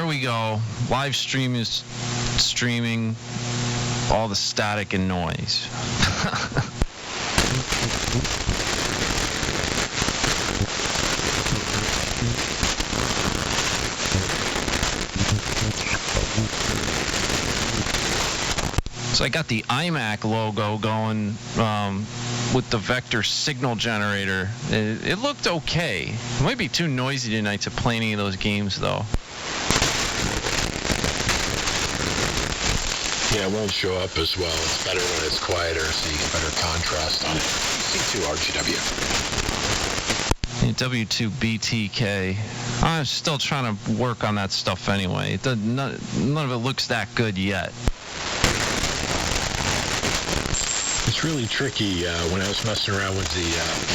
we go. Live stream is streaming all the static and noise. So I got the iMac logo going with the vector signal generator. It looked okay. It might be too noisy tonight to play any of those games, though. Yeah, it won't show up as well. It's better when it's quieter, so you get better contrast on it. C2 RGW. W2BTK. I'm still trying to work on that stuff anyway. None of it looks that good yet. It's really tricky. When I was messing around with the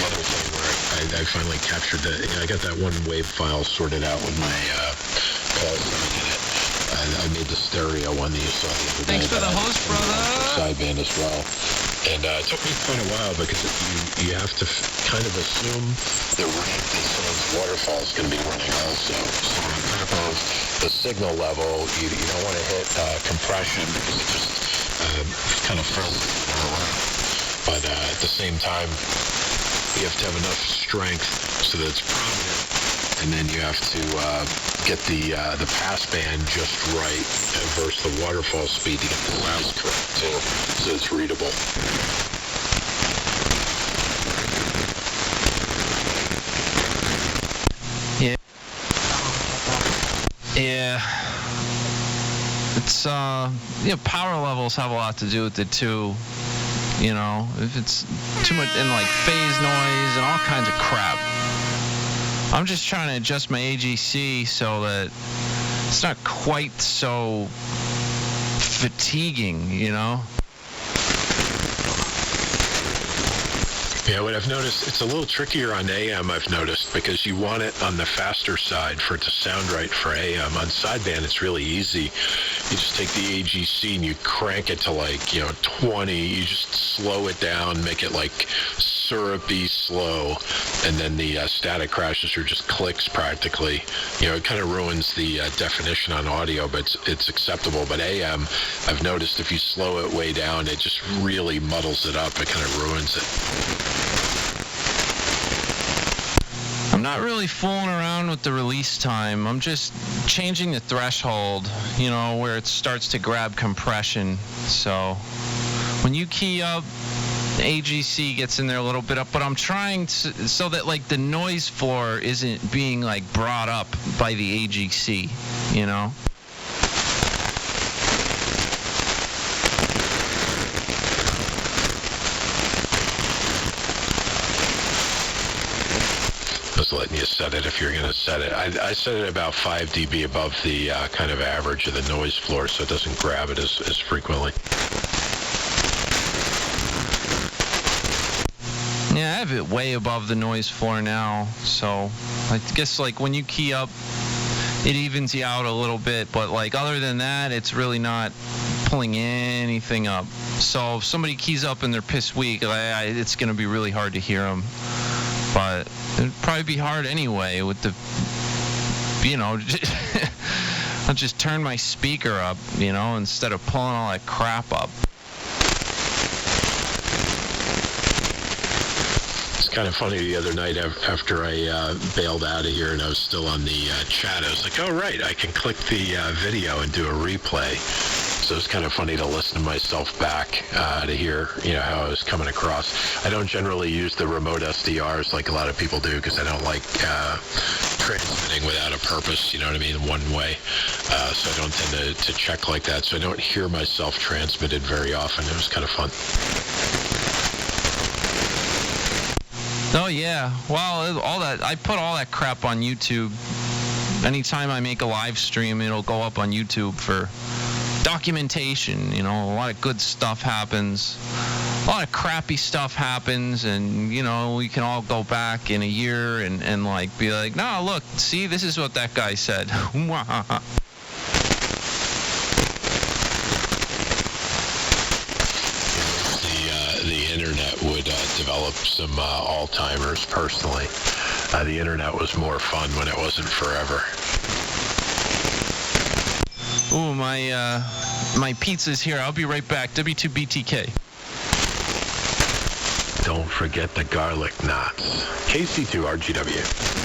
other thing where I finally captured I got that one wave file sorted out with my call sign in it. I made the stereo one that you saw the other day. Thanks for the host, brother. Sideband as well. And it took me quite a while because you have to kind of assume the rate that someone's waterfall is going to be running also. So on top of the signal level, you don't want to hit compression because it just kind of frills it around. But at the same time, you have to have enough strength so that it's prominent, and then you have to get the pass band just right versus the waterfall speed to get the size correct too, so it's readable. Yeah. It's power levels have a lot to do with it too. You know, if it's too much in like phase noise and all kinds of crap. I'm just trying to adjust my AGC so that it's not quite so fatiguing, you know? Yeah, what I've noticed, it's a little trickier on AM, I've noticed, because you want it on the faster side for it to sound right for AM. On sideband, it's really easy. You just take the AGC and you crank it to 20. You just slow it down, make it like syrupy slow, and then the static crashes are just clicks practically. It kind of ruins the definition on audio, but it's acceptable. But AM, I've noticed if you slow it way down, it just really muddles it up. It kind of ruins it. I'm not really fooling around with the release time. I'm just changing the threshold, where it starts to grab compression. So when you key up, the AGC gets in there a little bit up, but I'm trying to, so that the noise floor isn't being brought up by the AGC, Just letting you set it if you're going to set it. I set it about 5 dB above the kind of average of the noise floor, so it doesn't grab it as frequently. Yeah, I have it way above the noise floor now, so I guess when you key up, it evens you out a little bit, but other than that, it's really not pulling anything up. So if somebody keys up and they're pissed weak, it's going to be really hard to hear them. But it'd probably be hard anyway with the, I'll just turn my speaker up, instead of pulling all that crap up. It's kind of funny, the other night after I bailed out of here and I was still on the chat, I was like, oh, right, I can click the video and do a replay. So it's kind of funny to listen to myself back to hear, how I was coming across. I don't generally use the remote SDRs like a lot of people do because I don't like transmitting without a purpose, one way. So I don't tend to check like that. So I don't hear myself transmitted very often. It was kind of fun. Oh, yeah. Well, I put all that crap on YouTube. Anytime I make a live stream, it'll go up on YouTube for documentation. A lot of good stuff happens. A lot of crappy stuff happens, and, we can all go back in a year and be like, no, look, see, this is what that guy said. The internet would develop some Alzheimer's personally. The internet was more fun when it wasn't forever. Ooh, my pizza's here. I'll be right back. W2BTK. Don't forget the garlic knots. KC2RGW.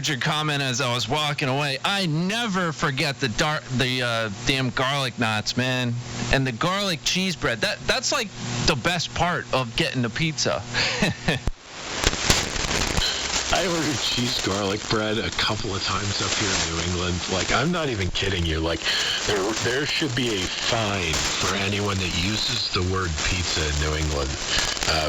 Your comment as I was walking away. I never forget the damn garlic knots, man, and the garlic cheese bread. That's like the best part of getting the pizza. I ordered cheese garlic bread a couple of times up here in New England. Like, I'm not even kidding you. Like, there should be a fine for anyone that uses the word pizza in New England,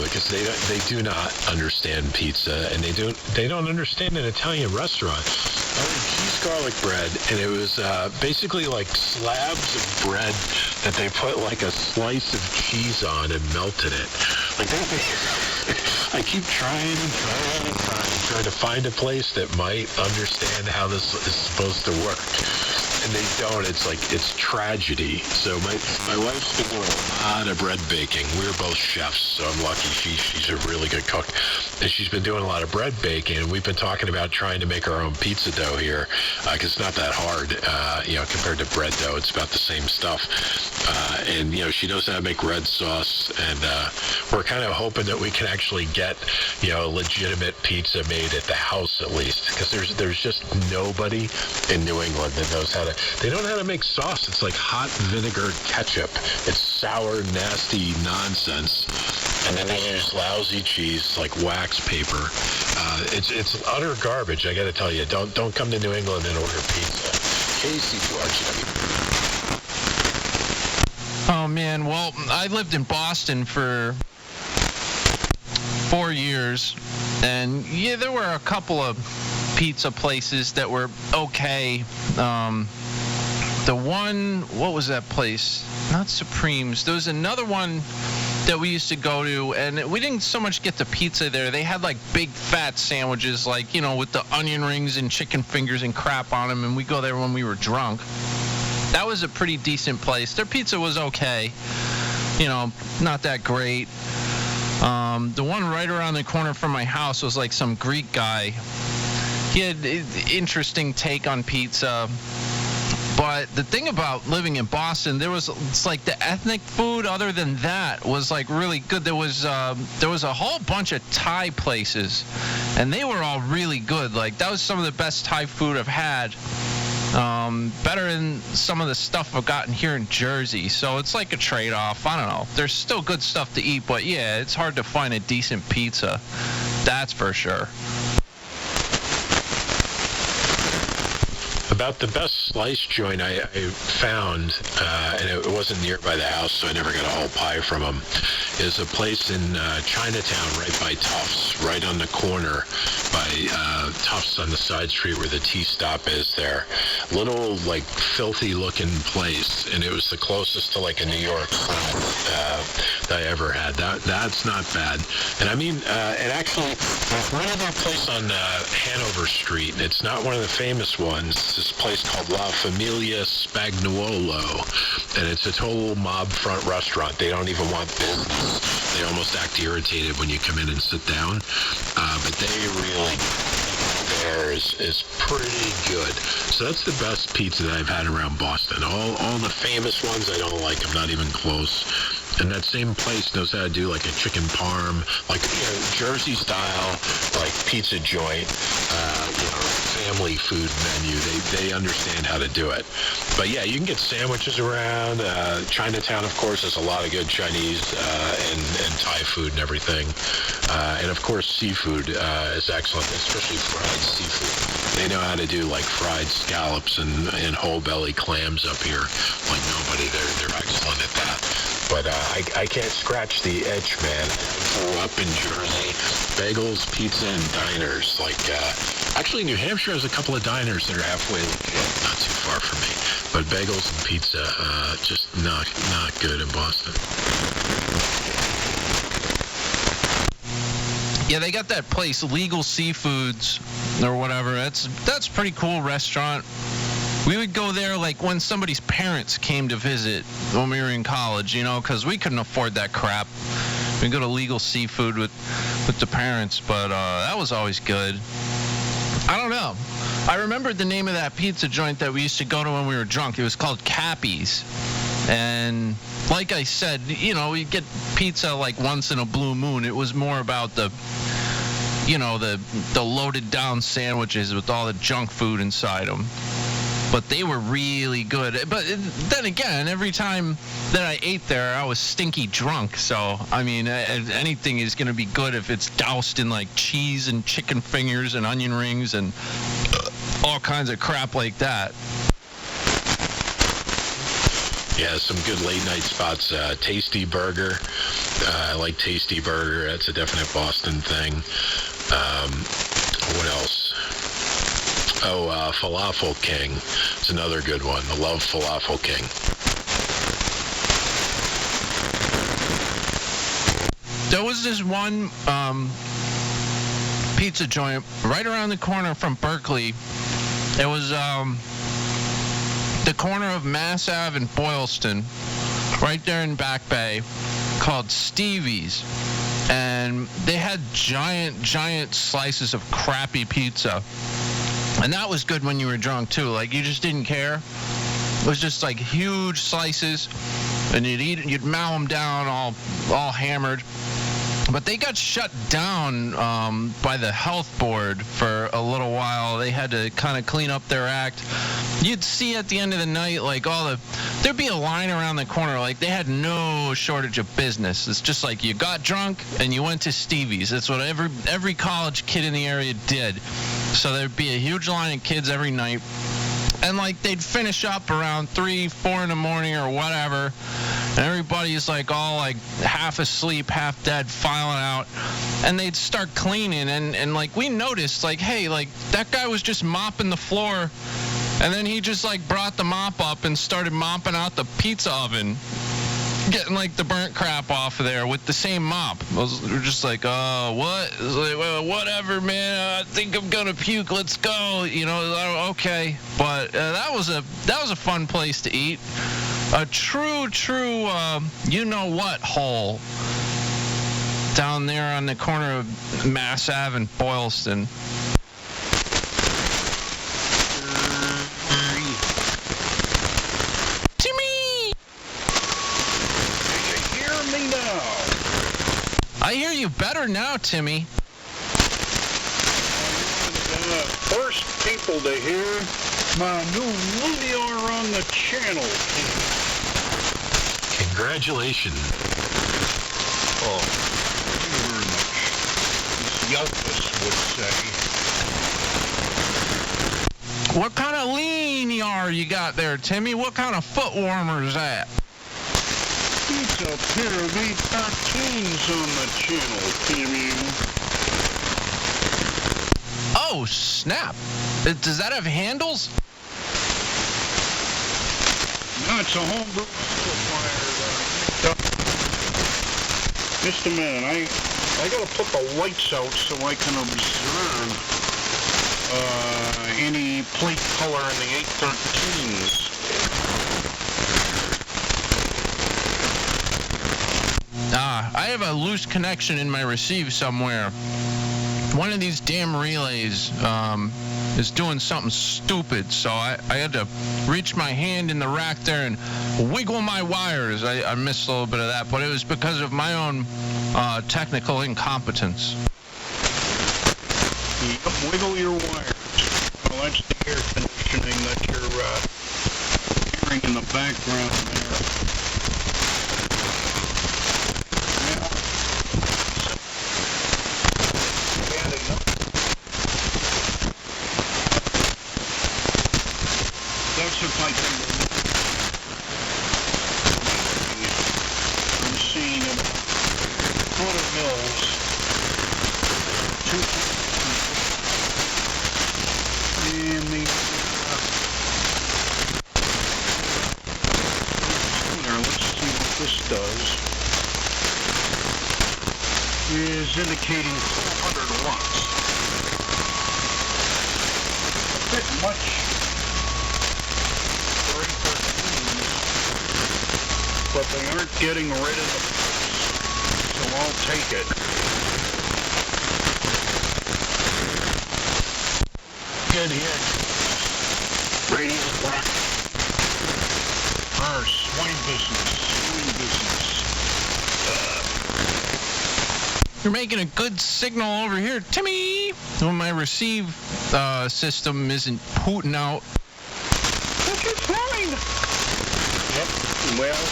because they do not understand pizza, and they don't understand an Italian restaurant. I ordered cheese garlic bread, and it was basically like slabs of bread that they put like a slice of cheese on and melted it. Like, I keep trying to find a place that might understand how this is supposed to work, and they don't. It's tragedy. So my wife's been doing a lot of bread baking. We're both chefs, so I'm lucky. She's a really good cook, and she's been doing a lot of bread baking. And we've been talking about trying to make our own pizza dough here, because it's not that hard. Compared to bread dough, it's about the same stuff. And she knows how to make red sauce, and we're kind of hoping that we can actually get legitimate pizza made at the house at least, because there's just nobody in New England that knows how to. They don't know how to make sauce. It's like hot vinegar ketchup. It's sour, nasty nonsense, and then they use lousy cheese like wax paper. It's utter garbage. I got to tell you, don't come to New England and order pizza. KC2RGW. Oh man, well, I lived in Boston for 4 years, and yeah, there were a couple of pizza places that were okay. The one, what was that place? Not Supreme's. There was another one that we used to go to, and we didn't so much get the pizza there. They had like big fat sandwiches, like, with the onion rings and chicken fingers and crap on them, and we go there when we were drunk. That was a pretty decent place. Their pizza was okay, not that great. The one right around the corner from my house was like some Greek guy. He had an interesting take on pizza. But the thing about living in Boston, it's like the ethnic food other than that was like really good. There was a whole bunch of Thai places, and they were all really good. Like, that was some of the best Thai food I've had. Better than some of the stuff I've gotten here in Jersey. So it's like a trade-off. I don't know. There's still good stuff to eat, but yeah, it's hard to find a decent pizza. That's for sure. About the best slice joint I found, and it wasn't nearby the house, so I never got a whole pie from them, is a place in Chinatown right by Tufts, right on the corner by Tufts on the side street where the T-stop is there. Little, like, filthy-looking place, and it was the closest to, like, a New York that I ever had. That's not bad. And I mean, and actually, there's one other place on Hanover Street, and it's not one of the famous ones. This place called La Familia Spagnuolo, and it's a total mob front restaurant. They don't even want business. They almost act irritated when you come in and sit down, but they really, theirs is pretty good. So that's the best pizza that I've had around Boston. All the famous ones I don't like. I'm not even close. And that same place knows how to do like a chicken parm, like Jersey style, like pizza joint, family food menu. They understand how to do it. But yeah, you can get sandwiches around. Chinatown, of course, has a lot of good Chinese and Thai food and everything. And of course, seafood is excellent, especially fried seafood. They know how to do like fried scallops and whole belly clams up here like nobody. They're excellent at that. But I can't scratch the itch, man. I grew up in Jersey. Bagels, pizza, and diners. Like, actually, New Hampshire has a couple of diners that are halfway legit, not too far from me. But bagels and pizza, just not good in Boston. Yeah, they got that place, Legal Seafoods or whatever. That's a pretty cool restaurant. We would go there like when somebody's parents came to visit when we were in college, you know, because we couldn't afford that crap. We'd go to Legal Seafood with the parents, but that was always good. I don't know. I remembered the name of that pizza joint that we used to go to when we were drunk. It was called Cappy's. And like I said, you know, we'd get pizza like once in a blue moon. It was more about the loaded down sandwiches with all the junk food inside them. But they were really good. But then again, every time that I ate there, I was stinky drunk. So, I mean, anything is going to be good if it's doused in like cheese and chicken fingers and onion rings and all kinds of crap like that. Yeah, some good late night spots. Tasty Burger. I like Tasty Burger. That's a definite Boston thing. What else? Oh, Falafel King. It's another good one. I love Falafel King. There was this one pizza joint right around the corner from Berkeley. It was the corner of Mass Ave and Boylston, right there in Back Bay, called Stevie's. And they had giant slices of crappy pizza. And that was good when you were drunk, too. Like, you just didn't care. It was just, like, huge slices. And you'd mow them down all hammered. But they got shut down by the health board for a little while. They had to kind of clean up their act. You'd see at the end of the night, like, there'd be a line around the corner. Like, they had no shortage of business. It's just like you got drunk and you went to Stevie's. That's what every college kid in the area did. So there'd be a huge line of kids every night. And, like, they'd finish up around 3, 4 in the morning or whatever. And everybody's, like, all, like, half asleep, half dead, filing out. And they'd start cleaning. And like, we noticed, like, hey, like, that guy was just mopping the floor. And then he just, like, brought the mop up and started mopping out the pizza oven. Getting, like, the burnt crap off of there with the same mop. We're just like, what? It was like, well, whatever, man. I think I'm gonna puke. Let's go. You know, okay. But that was a fun place to eat. A true, you know what hole down there on the corner of Mass Ave and Boylston. I hear you better now, Timmy. First people to hear my new video on the channel. Congratulations. Oh, thank you very much. As Youngest would say. What kind of lean yar you got there, Timmy? What kind of foot warmer is that? It's a pair of 813s on the channel, Timmy. Oh, snap. Does that have handles? No, it's a homebrew amplifier. Just a minute, I gotta put the lights out so I can observe any plate color in the 813s. I have a loose connection in my receive somewhere. One of these damn relays is doing something stupid, so I had to reach my hand in the rack there and wiggle my wires. I missed a little bit of that, but it was because of my own technical incompetence. Wiggle your wires. Well, that's the air conditioning that you're hearing in the background there. Yeah. Adding up. That's if I can. I'm seeing about 100 mils. And the let's see what this does. Is indicating 400 watts. A bit much for 813s, but they aren't getting rid of the price, so I'll take it. Good hit. Radio black. Our swing business. You're making a good signal over here, Timmy. When my receive system isn't hooting out. Which is fine. Yep. Well.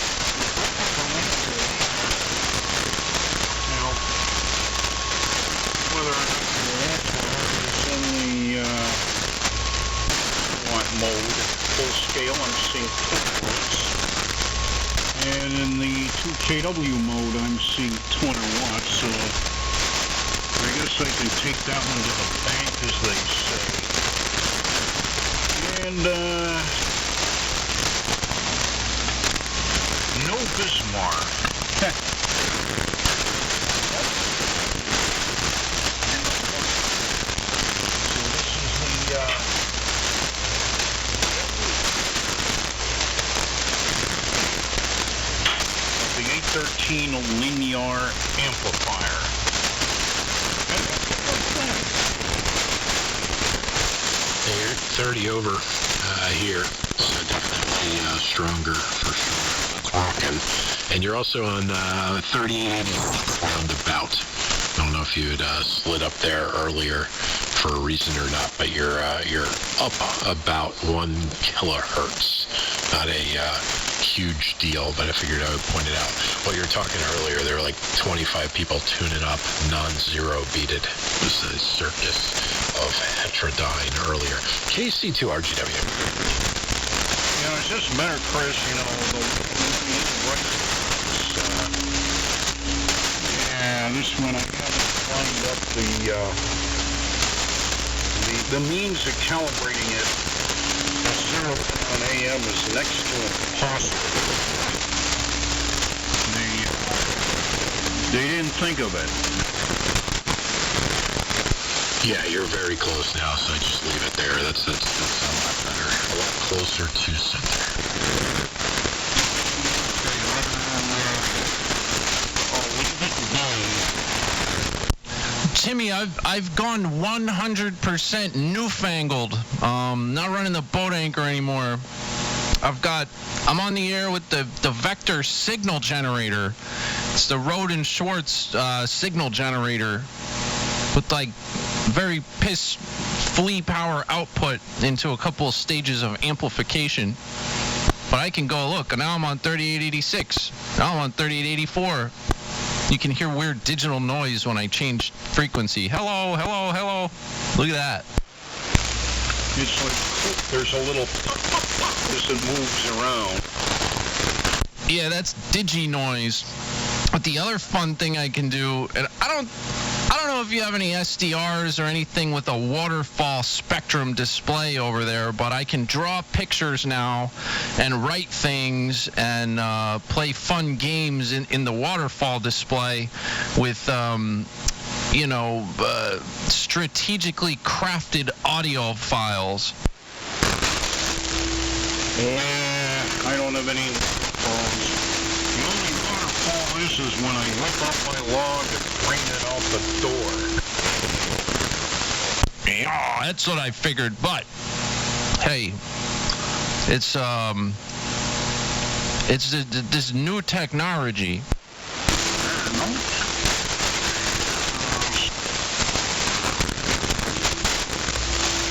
Now, whether or not it's in the mode, full scale, I'm seeing 2 watts. And in the 2kW mode, I'm seeing 200 watts. So I guess I can take that one to the bank, as they say. And no Bismarck. The 813 linear amplifier. You're 30 over here, so definitely stronger for sure. That's rocking. And you're also on 3880 roundabout. I don't know if you had slid up there earlier for a reason or not, but you're up about 1 kilohertz. Not a huge deal, but I figured I would point it out. While you were talking earlier, there were like 25 people tuning up non-zero beated. It was a circus of heterodyne earlier. KC2RGW. You know, it's just a matter, Chris, you know, this one I haven't lined up the means of calibrating it. 0 on AM is next to impossible. They didn't think of it. Yeah, you're very close now, so just leave it there. That's a lot better. A lot closer to center. Timmy, I've gone 100% newfangled. Not running the boat anchor anymore. I'm on the air with the Vector signal generator. It's the Roden Schwartz signal generator with like very flea power output into a couple of stages of amplification. But I can go, look, now I'm on 3886. Now I'm on 3884. You can hear weird digital noise when I change frequency. Hello, hello, hello. Look at that. It's like there's a little as it moves around. Yeah, that's digi noise. But the other fun thing I can do, and I don't know if you have any SDRs or anything with a waterfall spectrum display over there, but I can draw pictures now and write things and play fun games in the waterfall display with strategically crafted audio files. Yeah, I don't have any waterfalls. The only waterfall is when I rip up my log and bring it out the door. Yeah, that's what I figured, but hey, it's this new technology.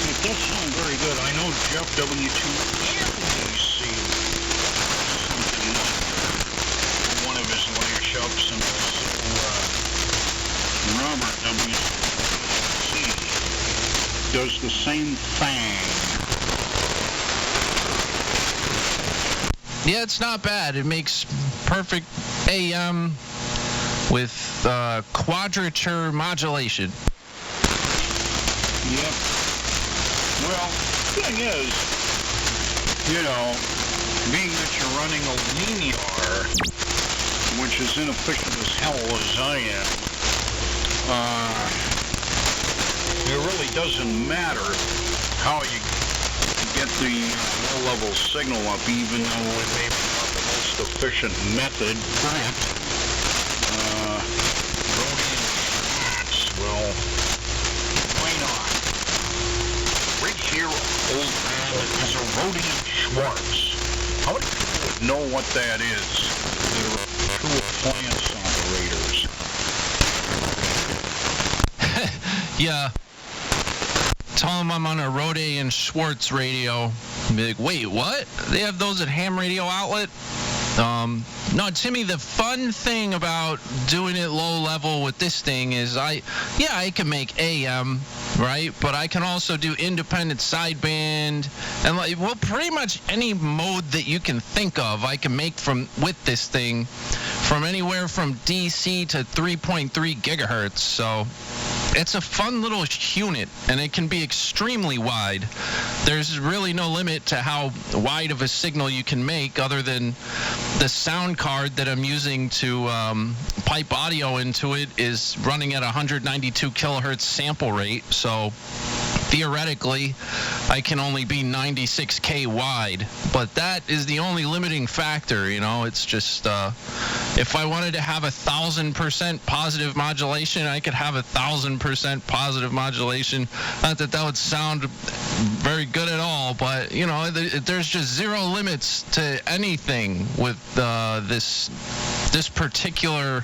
It does sound very Jeff W2LDC something like one of his lash-ups, and also Robert W.C. does the same thing. Yeah, it's not bad. It makes perfect AM with quadrature modulation. Yep. Well, thing is, being that you're running a linear, which is inefficient as hell as I am, it really doesn't matter how you get the low-level signal up, even though it may be not the most efficient method. Rhodium shots, well, why not? Right here, old man, is a Rhodium Schwartz. How many people would know what that is that are true appliance operators? Yeah. Tell them I'm on a Rhodium Schwartz radio. Be like, wait, what? They have those at Ham Radio Outlet? No, Timmy, the fun thing about doing it low level with this thing is I can make AM, right? But I can also do independent sideband and pretty much any mode that you can think of I can make with this thing from anywhere from DC to 3.3 gigahertz. So it's a fun little unit, and it can be extremely wide. There's really no limit to how wide of a signal you can make other than the sound card that I'm using to pipe audio into it is running at 192 kilohertz sample rate. So theoretically, I can only be 96K wide, but that is the only limiting factor. It's just if I wanted to have 1,000% positive modulation, I could have 1,000% positive modulation. Not that would sound very good at all, but there's just zero limits to anything with this particular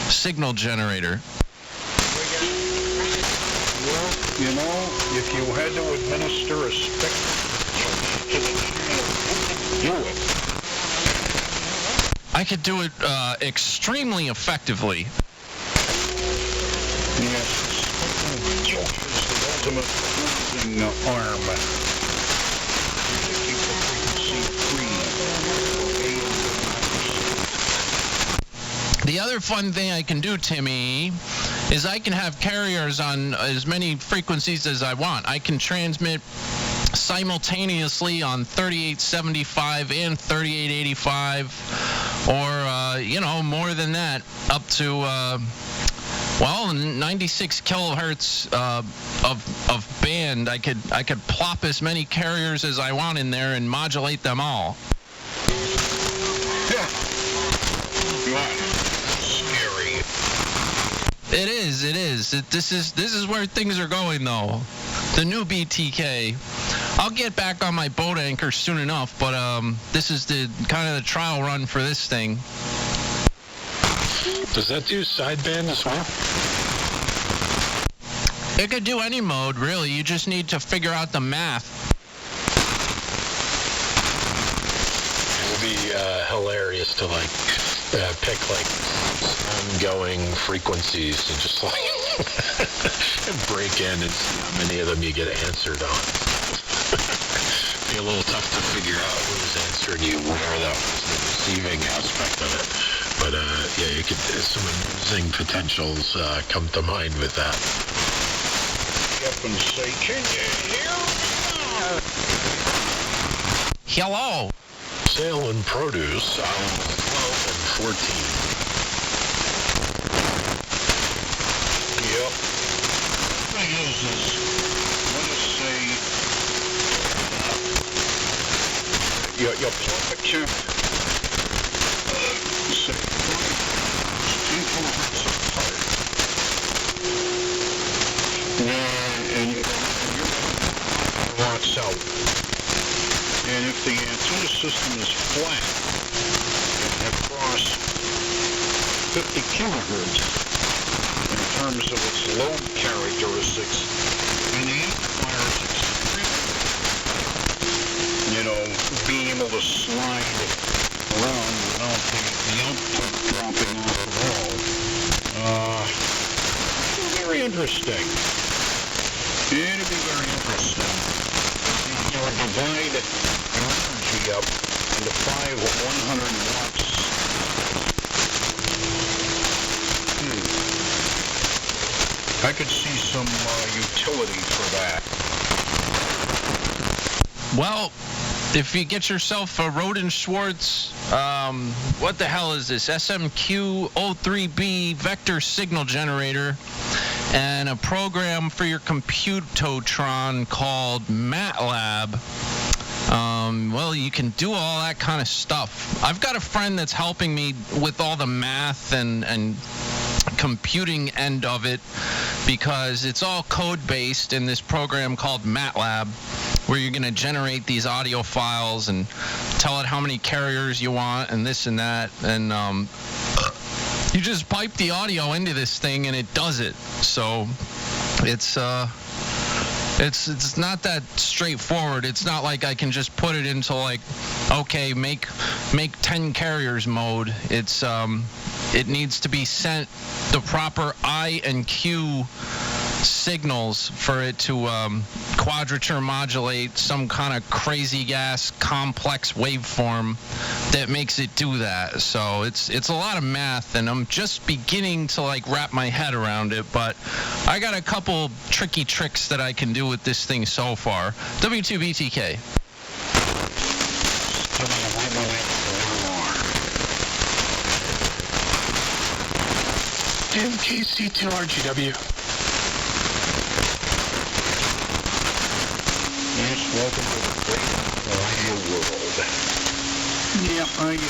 signal generator. Well, if you had to administer a spectrum to the channel, you would do it. I could do it extremely effectively. Yes, spectrum is the ultimate cruising arm. To keep the frequency free. The other fun thing I can do, Timmy, is I can have carriers on as many frequencies as I want. I can transmit simultaneously on 3875 and 3885, or more than that, up to 96 kilohertz of band. I could plop as many carriers as I want in there and modulate them all. Scary. It is. This is where things are going, though. The new BTK. I'll get back on my boat anchor soon enough, but this is the kind of the trial run for this thing. Does that do sideband as well? It could do any mode, really. You just need to figure out the math. It would be hilarious to pick ongoing frequencies and just and break in and see how many of them you get answered on. Be a little tough to figure out who's answering you, where that was the receiving aspect of it. But you could some amusing potentials come to mind with that. Up and say, can you hear me? Hello. Sale and produce, aisle 12 and 14. Yep. Thing is this. Let us say you plug a chip, say 10 kilohertz apart. And you're watts out. And if the antenna system is flat across 50 kilohertz in terms of its load characteristics, and the amplifier is extremely being able to slide around without the output dropping off at all. Very interesting. It'd be very interesting. You would divide your energy up into 5 100 watts. I could see some utility for that. Well, if you get yourself a Roden Schwartz, what the hell is this? SMQ03B vector signal generator and a program for your Computotron called MATLAB. Well, you can do all that kind of stuff. I've got a friend that's helping me with all the math and computing end of it because it's all code-based in this program called MATLAB, where you're going to generate these audio files and tell it how many carriers you want and this and that. And you just pipe the audio into this thing and it does it. So it's not that straightforward. It's not like I can just put it into like, okay, make 10 carriers mode. It's it needs to be sent the proper I and Q signals for it to quadrature modulate some kind of crazy ass complex waveform that makes it do that. So it's a lot of math, and I'm just beginning to like wrap my head around it, but I got a couple tricky tricks that I can do with this thing so far. W2BTK. MKC2RGW. Yes, welcome to the great radio world. Yep, I'm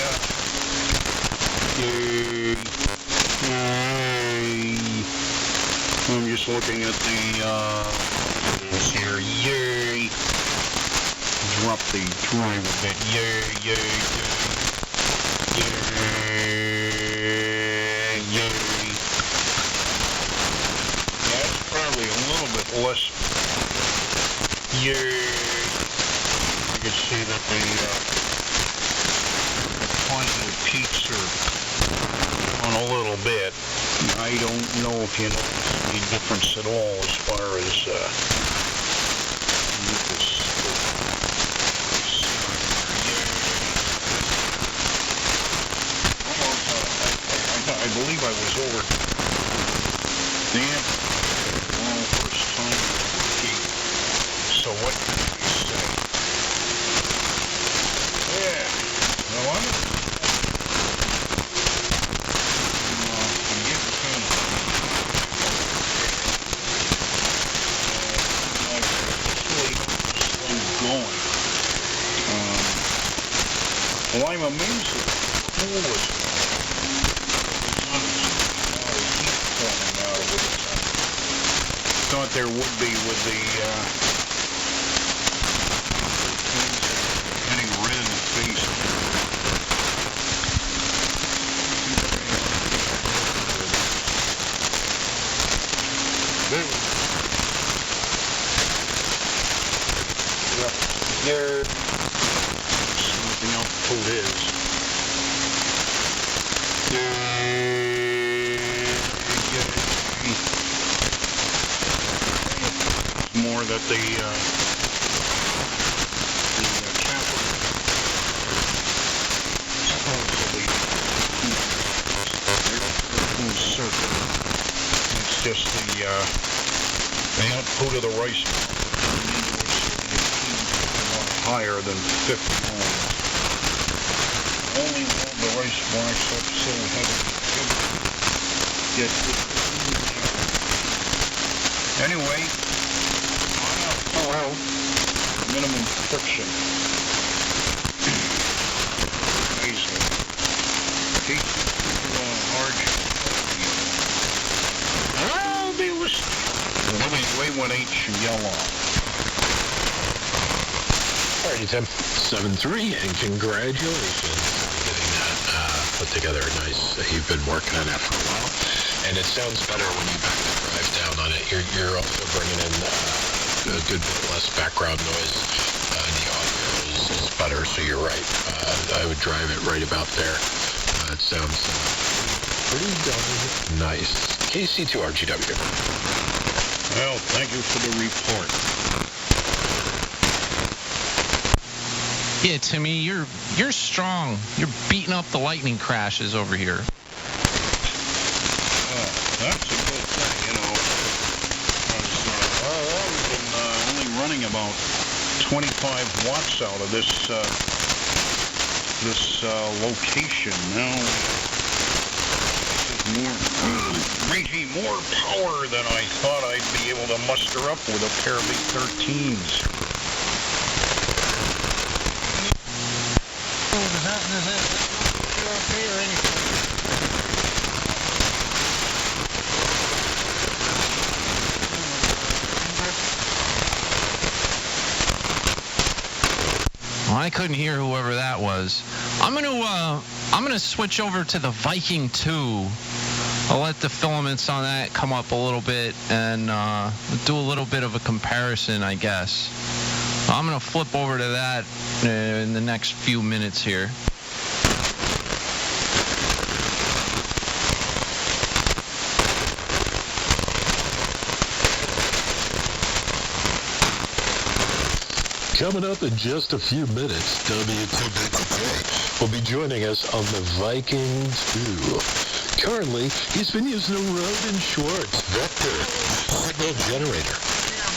just looking at the, here, yay. Drop the drive a bit, yay. That's probably a little bit less. Yay! You can see that the final peaks are on a little bit. I don't know if you notice any difference at all as far as I believe I was over the amp first time. So what can we say? Yeah. Well, I'm getting kind of going. Well, I'm amazed at the coolest thought there would be with the getting red in the face. There something else the code is. More that the capital supposedly circle. It's just the output of the rice higher than 50 ohms. Only when the rice marks up so heavy. Anyway. Well, minimum friction. Amazing. Teach hard. I'll be listening. Anyway, 1H and yell on. Alrighty, Tim. 7-3, and congratulations on getting that put together. Nice. You've been working on that for a while, and it sounds better when you back the drive down on it. You're also bringing in a good bit less background noise. The audio is better, so you're right. I would drive it right about there. It sounds pretty darn nice. KC2RGW. Well, thank you for the report. Yeah, Timmy, you're strong. You're beating up the lightning crashes over here. Oh, that's a good thing, you know. We've been only running about 25 watts out of this location. Now, this is more power than I thought I'd be able to muster up with a pair of 813s. Well, I couldn't hear whoever that was. I'm gonna switch over to the Viking 2. I'll let the filaments on that come up a little bit and do a little bit of a comparison, I guess. I'm gonna flip over to that in the next few minutes here. Coming up in just a few minutes, W2BTK will be joining us on the Viking 2. Currently, he's been using a Roden Schwartz Vector signal generator.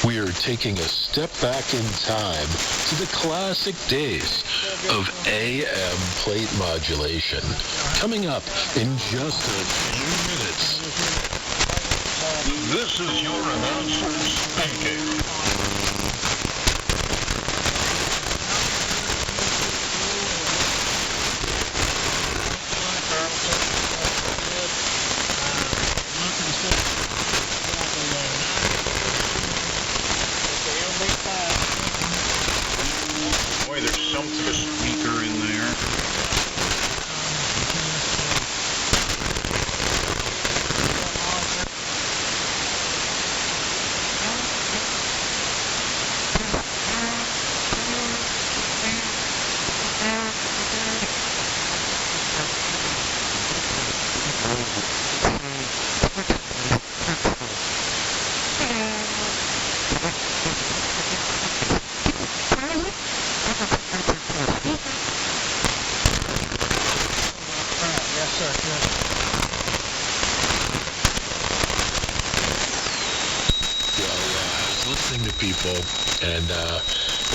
We are taking a step back in time to the classic days of AM plate modulation. Coming up in just a few minutes. This is your announcer speaking. Boy, there's something to the speaker in there. People, and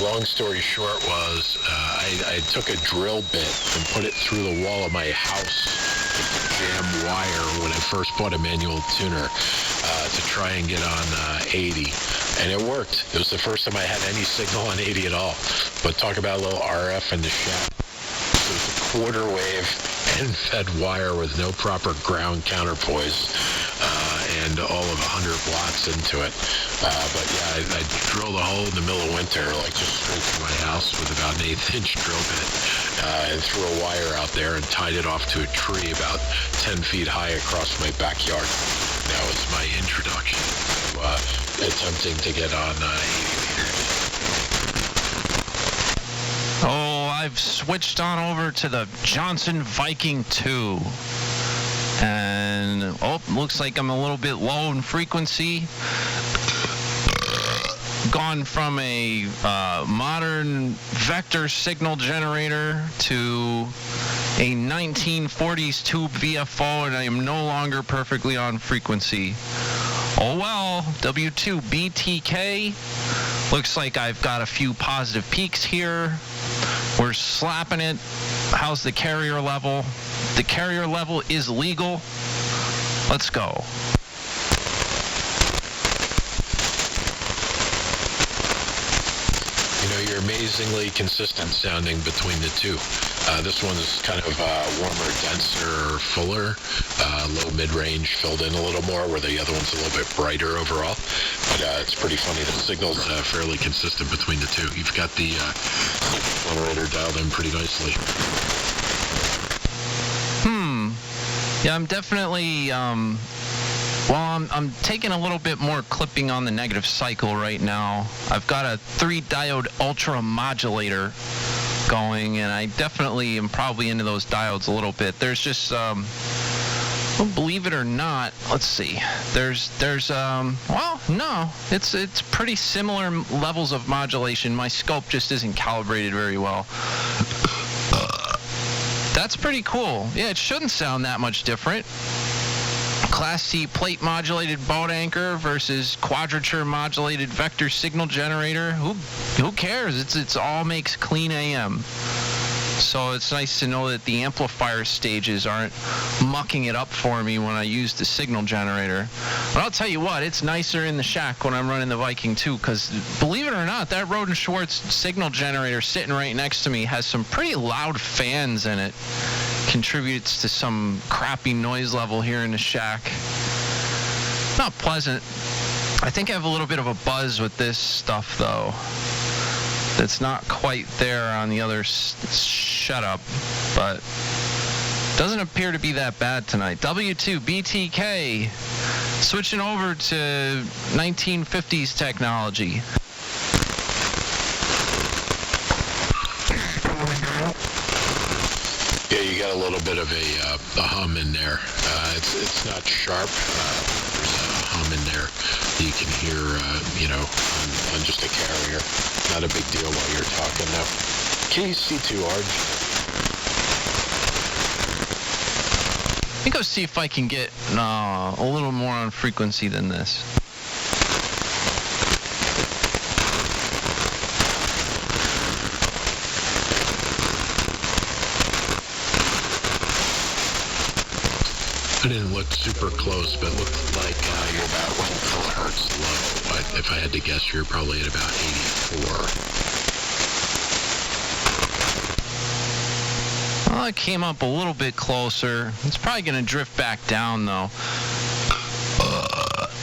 long story short was I took a drill bit and put it through the wall of my house to jam wire when I first bought a manual tuner to try and get on 80, and it worked. It was the first time I had any signal on 80 at all. But talk about a little RF in the shaft. It was a quarter wave end-fed wire with no proper ground counterpoise. And all of 100 watts into it. But yeah, I drilled a hole in the middle of winter, like just straight through my house with about an 1/8-inch drill bit, and threw a wire out there and tied it off to a tree about 10 feet high across my backyard. That was my introduction to attempting to get on 80 meters. Oh, I've switched on over to the Johnson Viking 2. And, looks like I'm a little bit low in frequency. Gone from a modern vector signal generator to a 1940s tube VFO, and I am no longer perfectly on frequency. Oh well, W2BTK. Looks like I've got a few positive peaks here. We're slapping it. How's the carrier level? The carrier level is legal. Let's go. You know, you're amazingly consistent sounding between the two. This one is kind of warmer, denser, fuller, low mid-range filled in a little more, where the other one's a little bit brighter overall. But it's pretty funny. The signal's fairly consistent between the two. You've got the generator dialed in pretty nicely. Yeah, I'm definitely, I'm taking a little bit more clipping on the negative cycle right now. I've got a 3-diode ultra modulator going, and I definitely am probably into those diodes a little bit. There's just well, believe it or not, let's see. There's well, no, it's pretty similar levels of modulation. My scope just isn't calibrated very well. That's pretty cool. Yeah, it shouldn't sound that much different. Class C plate modulated boat anchor versus quadrature modulated vector signal generator. Who cares? It's all makes clean AM. So it's nice to know that the amplifier stages aren't mucking it up for me when I use the signal generator. But I'll tell you what, it's nicer in the shack when I'm running the Viking 2, because believe it or not, that Roden Schwartz signal generator sitting right next to me has some pretty loud fans in it. Contributes to some crappy noise level here in the shack. Not pleasant. I think I have a little bit of a buzz with this stuff, though. That's not quite there on the other setup, but doesn't appear to be that bad tonight. W2 BTK, switching over to 1950s technology. Yeah, you got a little bit of a hum in there. It's not sharp. There's a hum in there that you can hear, on just a carrier. Not a big deal while you're talking now. KC2R. Let me go see if I can get a little more on frequency than this. I didn't look super close, but looked like you're about 1 kilohertz low. But if I had to guess, you're probably at about 84. Well, it came up a little bit closer. It's probably going to drift back down, though.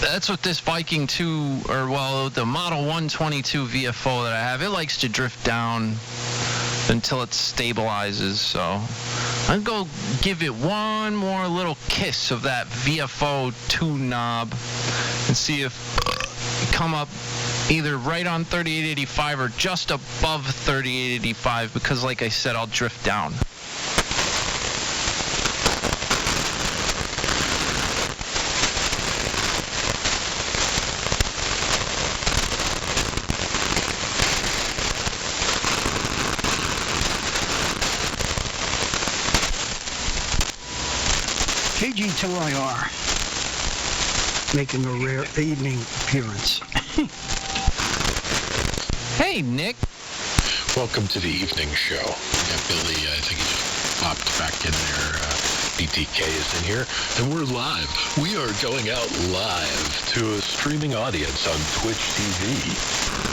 That's what this Viking 2, or well, the Model 122 VFO that I have, it likes to drift down until it stabilizes, so I'll go give it one more little kiss of that VFO 2 knob and see if it come up either right on 3885 or just above 3885, because like I said, I'll drift down. KG2IR, making a rare evening appearance. Hey, Nick. Welcome to the evening show. Yeah, Billy, I think he just popped back in there. BTK is in here, and we're live. We are going out live to a streaming audience on Twitch TV.